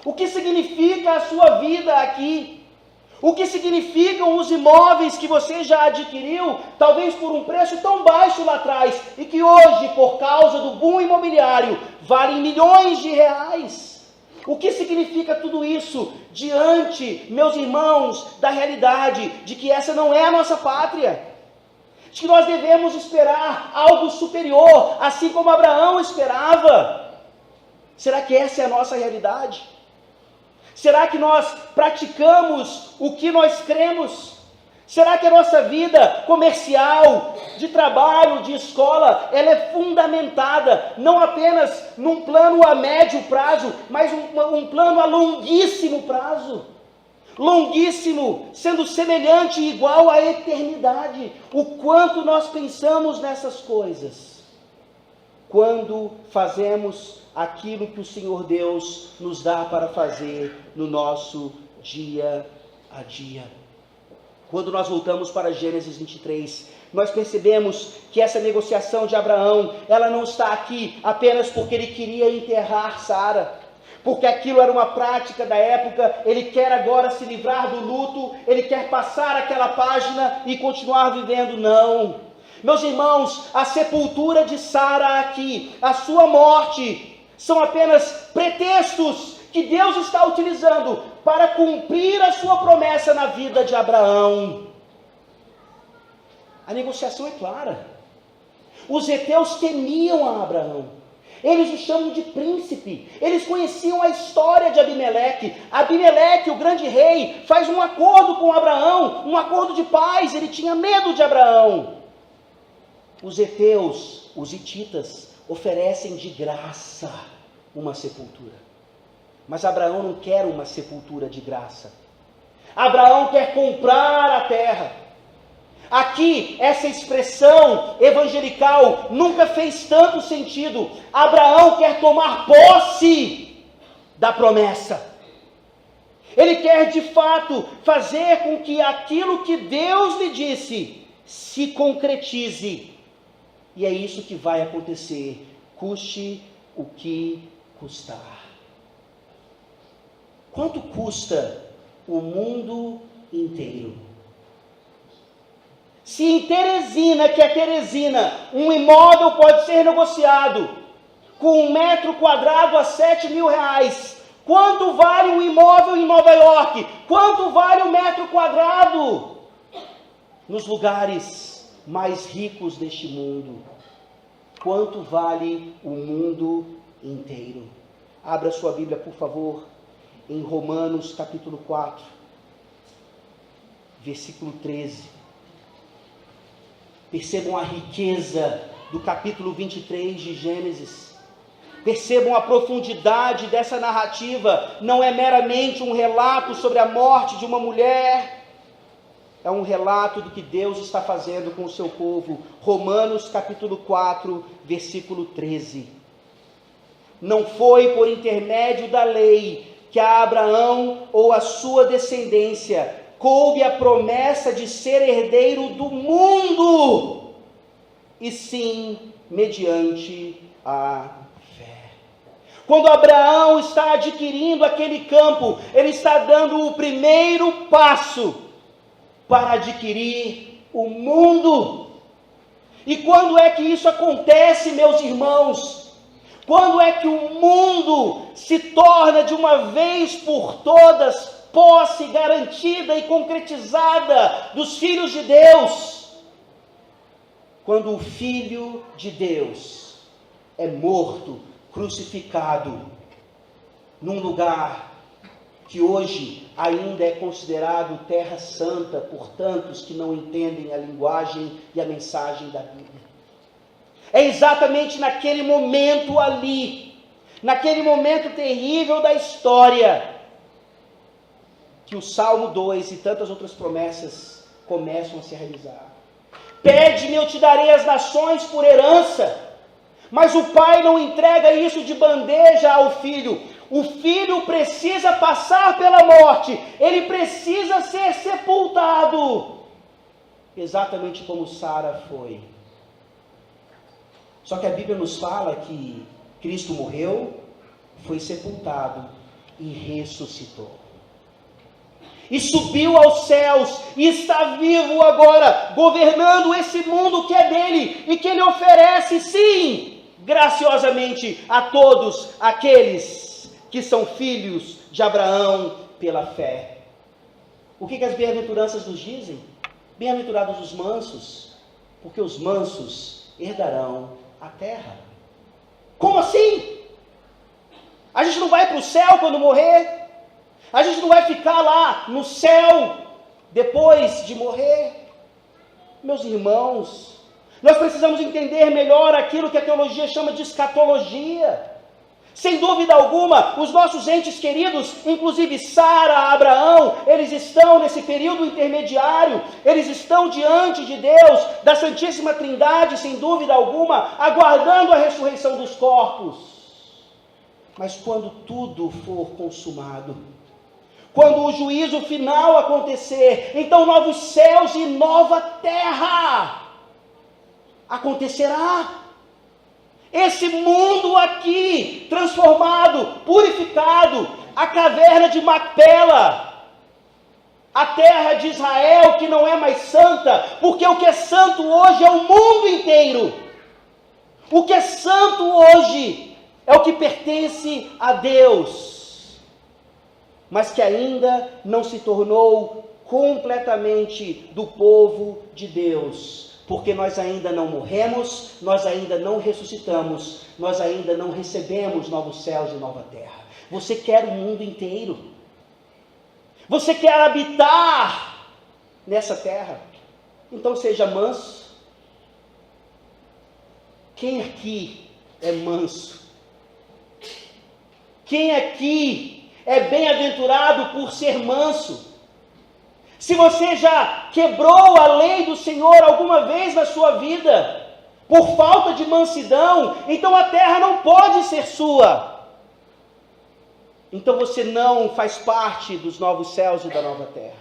O que significa a sua vida aqui? O que significam os imóveis que você já adquiriu, talvez por um preço tão baixo lá atrás, e que hoje, por causa do boom imobiliário, valem milhões de reais? O que significa tudo isso diante, meus irmãos, da realidade de que essa não é a nossa pátria? De que nós devemos esperar algo superior, assim como Abraão esperava? Será que essa é a nossa realidade? Será que nós praticamos o que nós cremos? Será que a nossa vida comercial, de trabalho, de escola, ela é fundamentada não apenas num plano a médio prazo, mas um plano a longuíssimo prazo? Longuíssimo, sendo semelhante e igual à eternidade. O quanto nós pensamos nessas coisas quando fazemos aquilo que o Senhor Deus nos dá para fazer no nosso dia a dia. Quando nós voltamos para Gênesis 23, nós percebemos que essa negociação de Abraão, ela não está aqui apenas porque ele queria enterrar Sara, porque aquilo era uma prática da época. Ele quer agora se livrar do luto, ele quer passar aquela página e continuar vivendo. Não, meus irmãos, a sepultura de Sara aqui, a sua morte, são apenas pretextos que Deus está utilizando para cumprir a sua promessa na vida de Abraão. A negociação é clara. Os heteus temiam a Abraão. Eles o chamam de príncipe. Eles conheciam a história de Abimeleque. Abimeleque, o grande rei, faz um acordo com Abraão, um acordo de paz. Ele tinha medo de Abraão. Os heteus, os hititas, oferecem de graça uma sepultura. Mas Abraão não quer uma sepultura de graça. Abraão quer comprar a terra. Aqui, essa expressão evangelical nunca fez tanto sentido. Abraão quer tomar posse da promessa. Ele quer de fato fazer com que aquilo que Deus lhe disse se concretize. E é isso que vai acontecer, custe o que custar. Quanto custa o mundo inteiro? Se em Teresina, que é Teresina, um imóvel pode ser negociado com 1 metro quadrado a R$7.000, quanto vale um imóvel em Nova York? Quanto vale um metro quadrado nos lugares mais ricos deste mundo? Quanto vale o mundo inteiro? Abra sua Bíblia, por favor, em Romanos capítulo 4, versículo 13. Percebam a riqueza do capítulo 23 de Gênesis. Percebam a profundidade dessa narrativa. Não é meramente um relato sobre a morte de uma mulher. É um relato do que Deus está fazendo com o seu povo. Romanos capítulo 4, versículo 13. Não foi por intermédio da lei que a Abraão ou a sua descendência coube a promessa de ser herdeiro do mundo, e sim mediante a fé. Quando Abraão está adquirindo aquele campo, ele está dando o primeiro passo para adquirir o mundo. E quando é que isso acontece, meus irmãos? Quando é que o mundo se torna de uma vez por todas posse garantida e concretizada dos filhos de Deus? Quando o Filho de Deus é morto, crucificado, num lugar que hoje ainda é considerado terra santa por tantos que não entendem a linguagem e a mensagem da Bíblia. É exatamente naquele momento ali, naquele momento terrível da história, que o Salmo 2 e tantas outras promessas começam a se realizar. Pede-me, eu te darei as nações por herança. Mas o pai não entrega isso de bandeja ao filho. O filho precisa passar pela morte. Ele precisa ser sepultado. Exatamente como Sara foi. Só que a Bíblia nos fala que Cristo morreu, foi sepultado e ressuscitou. E subiu aos céus, e está vivo agora, governando esse mundo que é dele, e que ele oferece, sim, graciosamente a todos aqueles que são filhos de Abraão pela fé. O que as bem-aventuranças nos dizem? Bem-aventurados os mansos, porque os mansos herdarão a terra. Como assim? A gente não vai para o céu quando morrer? A gente não vai ficar lá no céu depois de morrer? Meus irmãos, nós precisamos entender melhor aquilo que a teologia chama de escatologia. Sem dúvida alguma, os nossos entes queridos, inclusive Sara, Abraão, eles estão nesse período intermediário, eles estão diante de Deus, da Santíssima Trindade, sem dúvida alguma, aguardando a ressurreição dos corpos. Mas quando tudo for consumado, quando o juízo final acontecer, então novos céus e nova terra acontecerá. Esse mundo aqui, transformado, purificado, a caverna de Macpela, a terra de Israel que não é mais santa, porque o que é santo hoje é o mundo inteiro. O que é santo hoje é o que pertence a Deus, mas que ainda não se tornou completamente do povo de Deus. Porque nós ainda não morremos, nós ainda não ressuscitamos, nós ainda não recebemos novos céus e nova terra. Você quer o mundo inteiro? Você quer habitar nessa terra? Então seja manso. Quem aqui é manso? Quem aqui é bem-aventurado por ser manso? Se você já quebrou a lei do Senhor alguma vez na sua vida, por falta de mansidão, então a terra não pode ser sua. então você não faz parte dos novos céus e da nova terra.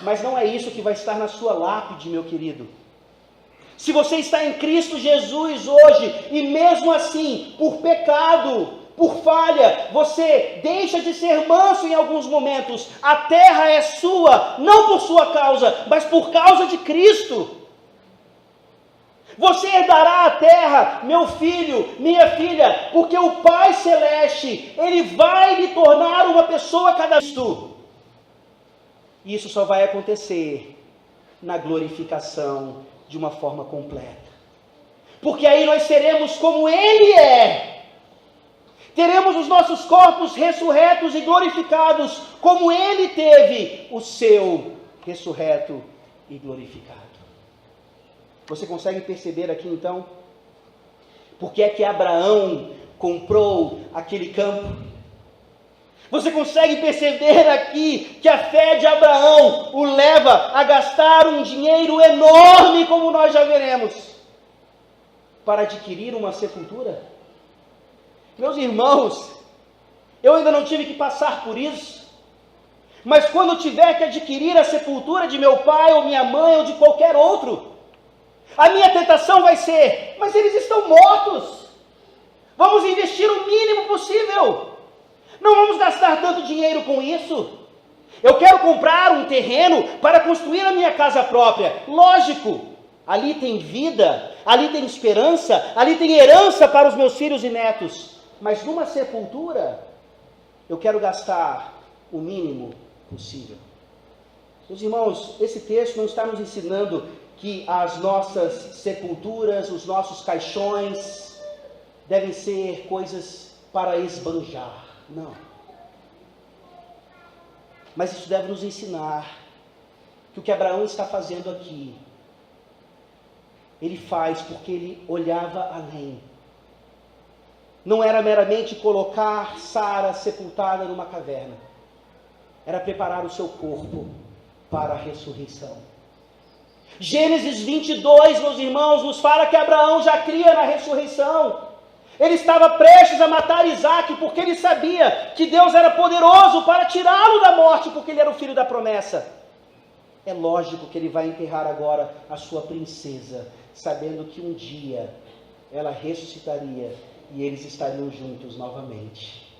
Mas não é isso que vai estar na sua lápide, meu querido. Se você está em Cristo Jesus hoje, e mesmo assim, por pecado, por falha, você deixa de ser manso em alguns momentos, a terra é sua, não por sua causa, mas por causa de Cristo. Você herdará a terra, meu filho, minha filha, porque o Pai Celeste, Ele vai lhe tornar uma pessoa cada vez. E isso só vai acontecer na glorificação de uma forma completa. Porque aí nós seremos como Ele é. Teremos os nossos corpos ressurretos e glorificados, como Ele teve o seu ressurreto e glorificado. Você consegue perceber aqui então? Por que é que Abraão comprou aquele campo? Você consegue perceber aqui que a fé de Abraão o leva a gastar um dinheiro enorme, como nós já veremos, para adquirir uma sepultura? Meus irmãos, eu ainda não tive que passar por isso, mas quando eu tiver que adquirir a sepultura de meu pai ou minha mãe ou de qualquer outro, a minha tentação vai ser: mas eles estão mortos, vamos investir o mínimo possível, não vamos gastar tanto dinheiro com isso. Eu quero comprar um terreno para construir a minha casa própria. Lógico, ali tem vida, ali tem esperança, ali tem herança para os meus filhos e netos, mas numa sepultura, eu quero gastar o mínimo possível. Meus irmãos, esse texto não está nos ensinando que as nossas sepulturas, os nossos caixões, devem ser coisas para esbanjar. Não. Mas isso deve nos ensinar que o que Abraão está fazendo aqui, ele faz porque ele olhava além. Não era meramente colocar Sara sepultada numa caverna. Era preparar o seu corpo para a ressurreição. Gênesis 22, meus irmãos, nos fala que Abraão já cria na ressurreição. Ele estava prestes a matar Isaque, porque ele sabia que Deus era poderoso para tirá-lo da morte, porque ele era o filho da promessa. É lógico que ele vai enterrar agora a sua princesa, sabendo que um dia ela ressuscitaria e eles estariam juntos novamente,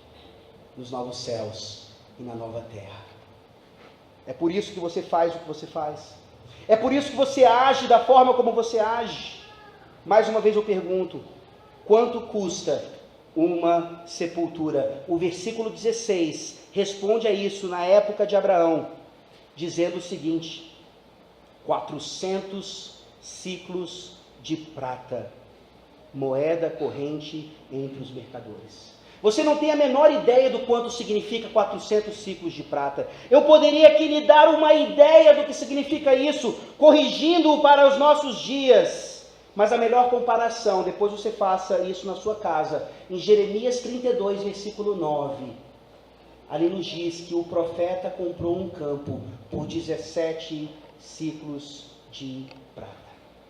nos novos céus e na nova terra. É por isso que você faz o que você faz. É por isso que você age da forma como você age. Mais uma vez eu pergunto: quanto custa uma sepultura? O versículo 16 responde a isso na época de Abraão, dizendo o seguinte: 400 ciclos de prata, moeda corrente entre os mercadores. Você não tem a menor ideia do quanto significa 400 ciclos de prata. Eu poderia aqui lhe dar uma ideia do que significa isso, corrigindo-o para os nossos dias. Mas a melhor comparação, depois você faça isso na sua casa, em Jeremias 32, versículo 9. Ali nos diz que o profeta comprou um campo por 17 ciclos de prata.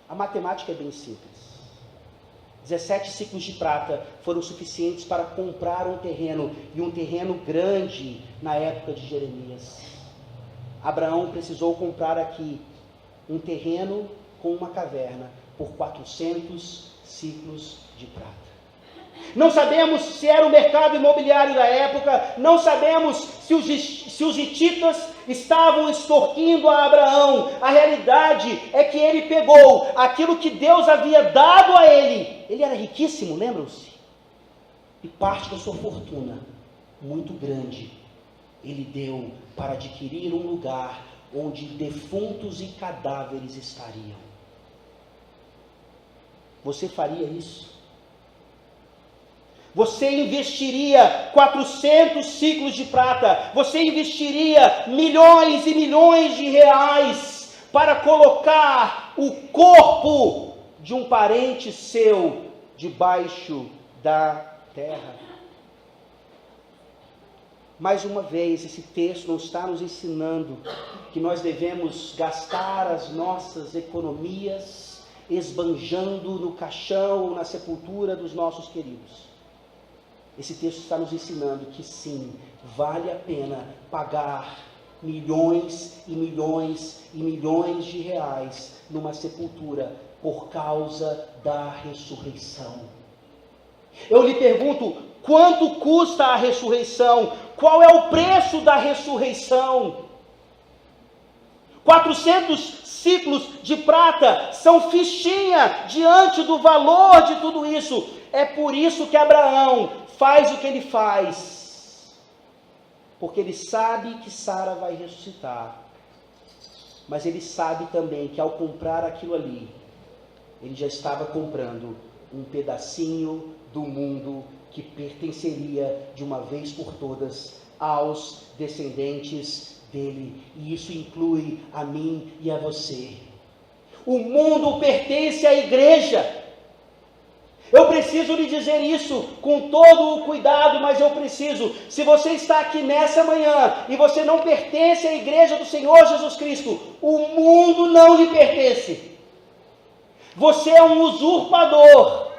A matemática é bem simples. 17 ciclos de prata foram suficientes para comprar um terreno, e um terreno grande na época de Jeremias. Abraão precisou comprar aqui um terreno com uma caverna por 400 ciclos de prata. Não sabemos se era o mercado imobiliário da época, não sabemos se os hititas estavam extorquindo a Abraão. A realidade é que ele pegou aquilo que Deus havia dado a ele. Ele era riquíssimo, lembram-se? E parte da sua fortuna, muito grande, ele deu para adquirir um lugar onde defuntos e cadáveres estariam. Você faria isso? Você investiria 400 ciclos de prata, você investiria milhões e milhões de reais para colocar o corpo de um parente seu debaixo da terra. Mais uma vez, esse texto não está nos ensinando que nós devemos gastar as nossas economias esbanjando no caixão ou na sepultura dos nossos queridos. Esse texto está nos ensinando que sim, vale a pena pagar milhões e milhões e milhões de reais numa sepultura por causa da ressurreição. Eu lhe pergunto, quanto custa a ressurreição? Qual é o preço da ressurreição? 400 ciclos de prata são fichinha diante do valor de tudo isso. É por isso que Abraão faz o que ele faz, porque ele sabe que Sara vai ressuscitar, mas ele sabe também que ao comprar aquilo ali, ele já estava comprando um pedacinho do mundo que pertenceria de uma vez por todas aos descendentes dele, e isso inclui a mim e a você. O mundo pertence à igreja. Eu preciso lhe dizer isso com todo o cuidado, mas eu preciso. Se você está aqui nessa manhã e você não pertence à igreja do Senhor Jesus Cristo, o mundo não lhe pertence. Você é um usurpador.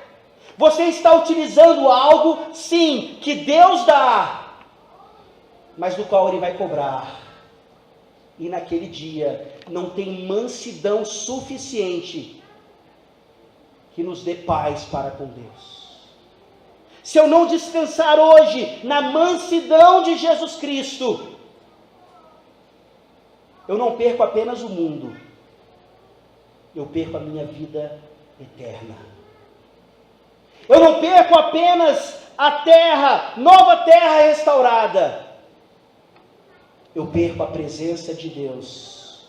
Você está utilizando algo, sim, que Deus dá, mas do qual Ele vai cobrar. E naquele dia não tem mansidão suficiente que nos dê paz para com Deus. Se eu não descansar hoje na mansidão de Jesus Cristo, eu não perco apenas o mundo, eu perco a minha vida eterna. Eu não perco apenas a terra, nova terra restaurada. Eu perco a presença de Deus,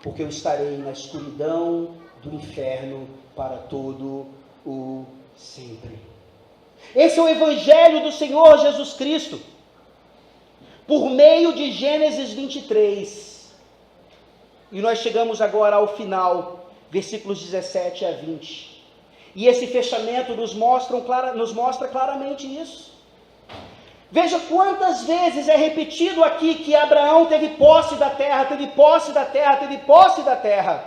porque eu estarei na escuridão do inferno para todo o sempre. Esse é o Evangelho do Senhor Jesus Cristo, por meio de Gênesis 23. E nós chegamos agora ao final, versículos 17 a 20. E esse fechamento nos mostra claramente isso. Veja quantas vezes é repetido aqui que Abraão teve posse da terra, teve posse da terra, teve posse da terra.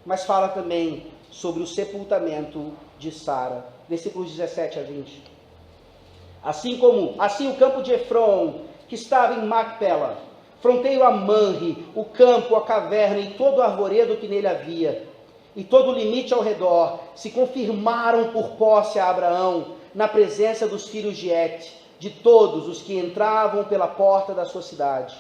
Mas fala também sobre o sepultamento de Sara. Versículos 17 a 20. Assim o campo de Efron, que estava em Macpela, fronteiro a Manre, o campo, a caverna e todo o arvoredo que nele havia, e todo o limite ao redor, se confirmaram por posse a Abraão, na presença dos filhos de Et, de todos os que entravam pela porta da sua cidade.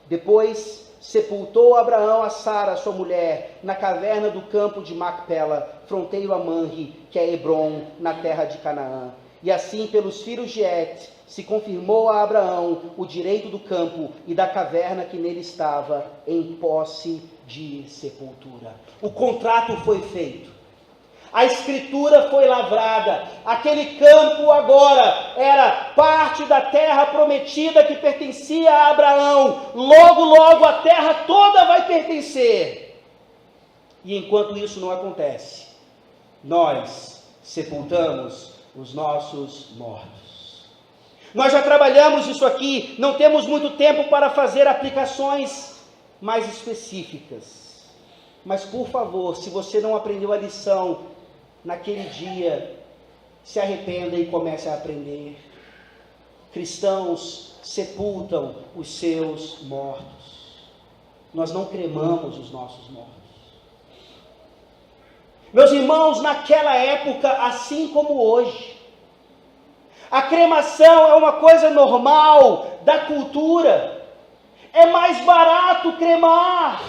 Depois sepultou Abraão a Sara, sua mulher, na caverna do campo de Macpela, fronteiro a Manre, que é Hebron, na terra de Canaã. E assim, pelos filhos de Et, se confirmou a Abraão o direito do campo e da caverna que nele estava, em posse de sepultura. O contrato foi feito. A escritura foi lavrada. Aquele campo agora era parte da terra prometida que pertencia a Abraão. Logo, logo a terra toda vai pertencer. E enquanto isso não acontece, nós sepultamos os nossos mortos. Nós já trabalhamos isso aqui, não temos muito tempo para fazer aplicações mais específicas. Mas por favor, se você não aprendeu a lição naquele dia, se arrependa e comece a aprender. Cristãos sepultam os seus mortos. Nós não cremamos os nossos mortos. Meus irmãos, naquela época, assim como hoje, a cremação é uma coisa normal da cultura. É mais barato cremar.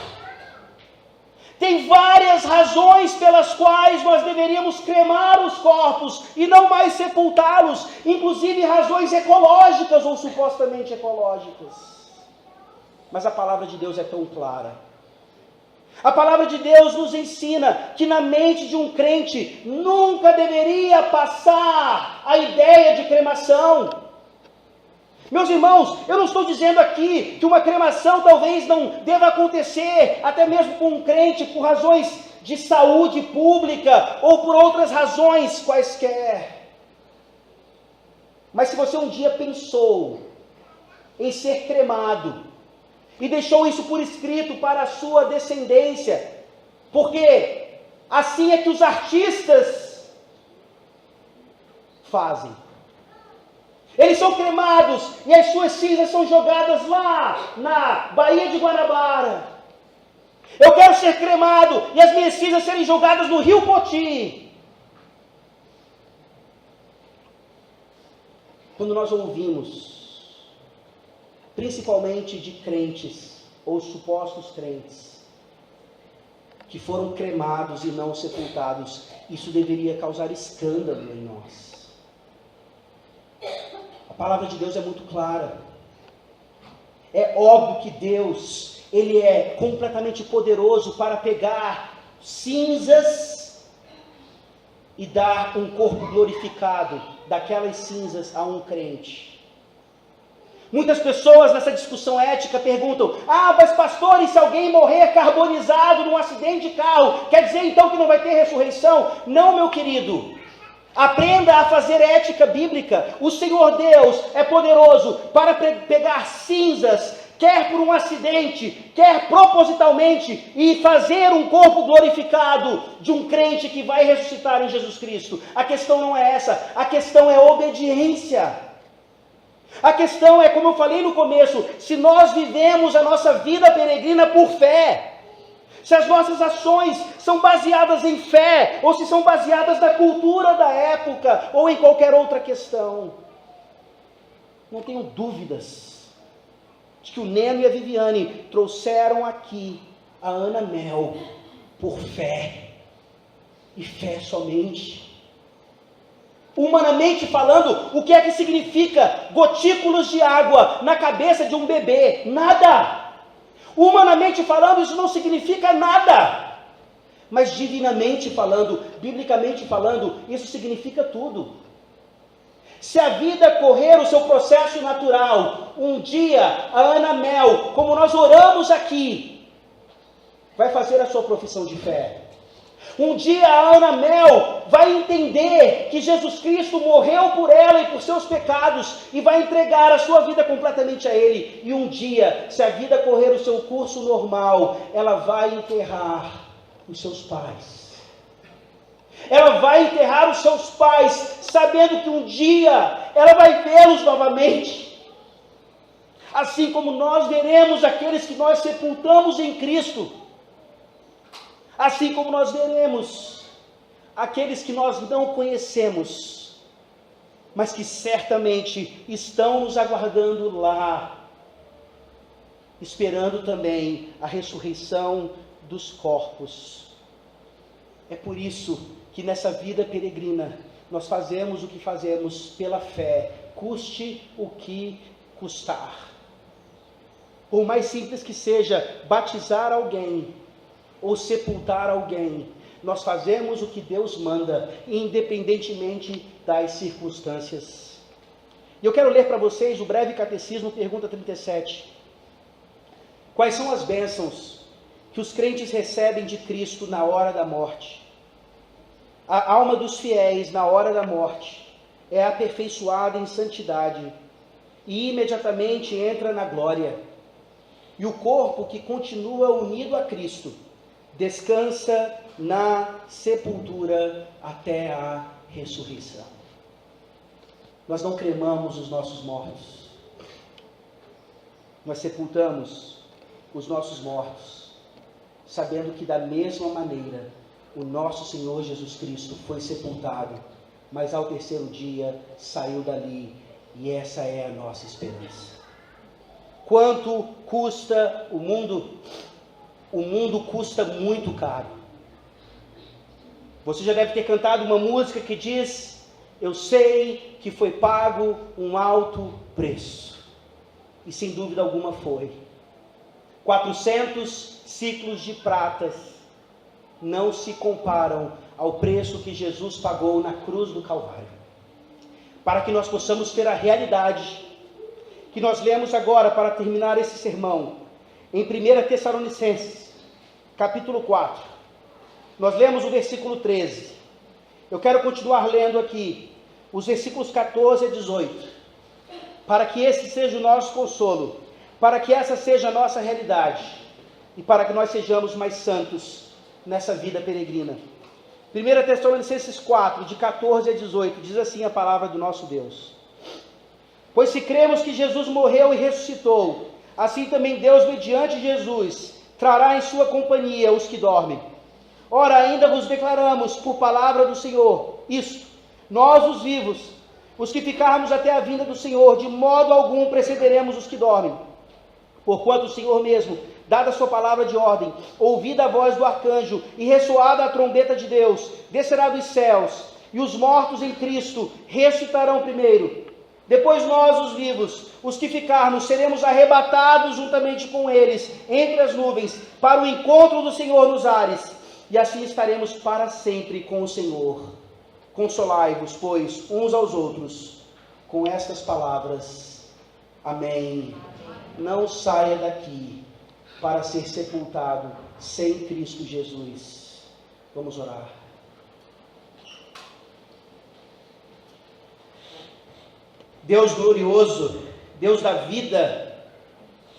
Tem várias razões pelas quais nós deveríamos cremar os corpos e não mais sepultá-los, inclusive razões ecológicas ou supostamente ecológicas. Mas a palavra de Deus é tão clara. A palavra de Deus nos ensina que na mente de um crente nunca deveria passar a ideia de cremação. Meus irmãos, eu não estou dizendo aqui que uma cremação talvez não deva acontecer, até mesmo com um crente, por razões de saúde pública ou por outras razões quaisquer. Mas se você um dia pensou em ser cremado e deixou isso por escrito para a sua descendência, porque assim é que os artistas fazem. Eles são cremados e as suas cinzas são jogadas lá na Baía de Guanabara. Eu quero ser cremado e as minhas cinzas serem jogadas no Rio Poti. Quando nós ouvimos, principalmente de crentes ou supostos crentes, que foram cremados e não sepultados, isso deveria causar escândalo em nós. A palavra de Deus é muito clara. É óbvio que Deus, Ele é completamente poderoso para pegar cinzas e dar um corpo glorificado daquelas cinzas a um crente. Muitas pessoas nessa discussão ética perguntam: mas pastor, e se alguém morrer carbonizado num acidente de carro, quer dizer então que não vai ter ressurreição? Não, meu querido. Aprenda a fazer ética bíblica. O Senhor Deus é poderoso para pegar cinzas, quer por um acidente, quer propositalmente, e fazer um corpo glorificado de um crente que vai ressuscitar em Jesus Cristo. A questão não é essa, a questão é obediência. A questão é, como eu falei no começo, se nós vivemos a nossa vida peregrina por fé, se as nossas ações são baseadas em fé, ou se são baseadas na cultura da época, ou em qualquer outra questão. Não tenho dúvidas de que o Neno e a Viviane trouxeram aqui a Ana Mel por fé, e fé somente. Humanamente falando, o que é que significa gotículos de água na cabeça de um bebê? Nada. Humanamente falando, isso não significa nada. Mas divinamente falando, biblicamente falando, isso significa tudo. Se a vida correr o seu processo natural, um dia a Ana Mel, como nós oramos aqui, vai fazer a sua profissão de fé. Um dia a Ana Mel vai entender que Jesus Cristo morreu por ela e por seus pecados e vai entregar a sua vida completamente a Ele. E um dia, se a vida correr o seu curso normal, ela vai enterrar os seus pais. Ela vai enterrar os seus pais, sabendo que um dia ela vai vê-los novamente. Assim como nós veremos aqueles que nós sepultamos em Cristo. Assim como nós veremos aqueles que nós não conhecemos, mas que certamente estão nos aguardando lá, esperando também a ressurreição dos corpos. É por isso que nessa vida peregrina, nós fazemos o que fazemos pela fé, custe o que custar. Por mais simples que seja batizar alguém, ou sepultar alguém, nós fazemos o que Deus manda, independentemente das circunstâncias. E eu quero ler para vocês o breve catecismo, pergunta 37. Quais são as bênçãos que os crentes recebem de Cristo na hora da morte? A alma dos fiéis, na hora da morte, é aperfeiçoada em santidade e imediatamente entra na glória. E o corpo que continua unido a Cristo descansa na sepultura até a ressurreição. Nós não cremamos os nossos mortos. Nós sepultamos os nossos mortos, sabendo que da mesma maneira o nosso Senhor Jesus Cristo foi sepultado, mas ao terceiro dia saiu dali, e essa é a nossa esperança. Quanto custa o mundo? O mundo custa muito caro. Você já deve ter cantado uma música que diz: eu sei que foi pago um alto preço. E sem dúvida alguma foi. 400 ciclos de pratas não se comparam ao preço que Jesus pagou na cruz do Calvário. Para que nós possamos ter a realidade que nós lemos agora para terminar esse sermão. Em 1 Tessalonicenses, capítulo 4, nós lemos o versículo 13. Eu quero continuar lendo aqui os versículos 14 a 18, para que esse seja o nosso consolo, para que essa seja a nossa realidade, e para que nós sejamos mais santos nessa vida peregrina. 1 Tessalonicenses 4, de 14 a 18, diz assim a palavra do nosso Deus: Pois se cremos que Jesus morreu e ressuscitou, assim também Deus, mediante Jesus, trará em sua companhia os que dormem. Ora, ainda vos declaramos, por palavra do Senhor, isto: nós, os vivos, os que ficarmos até a vinda do Senhor, de modo algum precederemos os que dormem. Porquanto o Senhor mesmo, dada a sua palavra de ordem, ouvida a voz do arcanjo e ressoada a trombeta de Deus, descerá dos céus, e os mortos em Cristo ressuscitarão primeiro. Depois nós, os vivos, os que ficarmos, seremos arrebatados juntamente com eles, entre as nuvens, para o encontro do Senhor nos ares, e assim estaremos para sempre com o Senhor. Consolai-vos, pois, uns aos outros, com estas palavras. Amém. Não saia daqui para ser sepultado sem Cristo Jesus. Vamos orar. Deus glorioso, Deus da vida,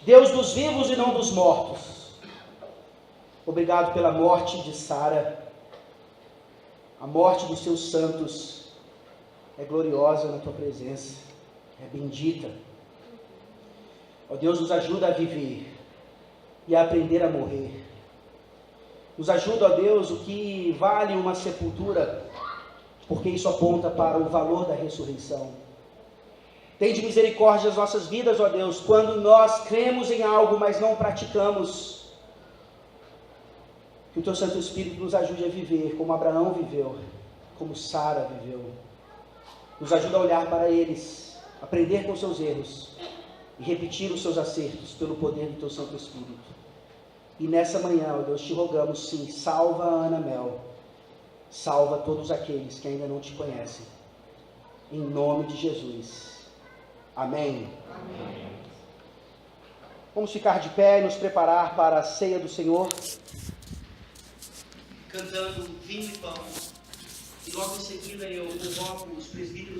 Deus dos vivos e não dos mortos. Obrigado pela morte de Sara. A morte dos seus santos é gloriosa na tua presença, é bendita. Ó Deus, nos ajuda a viver e a aprender a morrer. Nos ajuda, ó Deus, o que vale uma sepultura, porque isso aponta para o valor da ressurreição. Tende misericórdia das nossas vidas, ó Deus, quando nós cremos em algo, mas não praticamos. Que o Teu Santo Espírito nos ajude a viver como Abraão viveu, como Sara viveu. Nos ajuda a olhar para eles, aprender com seus erros e repetir os seus acertos pelo poder do Teu Santo Espírito. E nessa manhã, ó Deus, te rogamos, sim, salva a Ana Mel, salva todos aqueles que ainda não te conhecem. Em nome de Jesus. Amém. Amém. Vamos ficar de pé e nos preparar para a ceia do Senhor, cantando vinho e pão. E logo em seguida eu convoco os presbíteros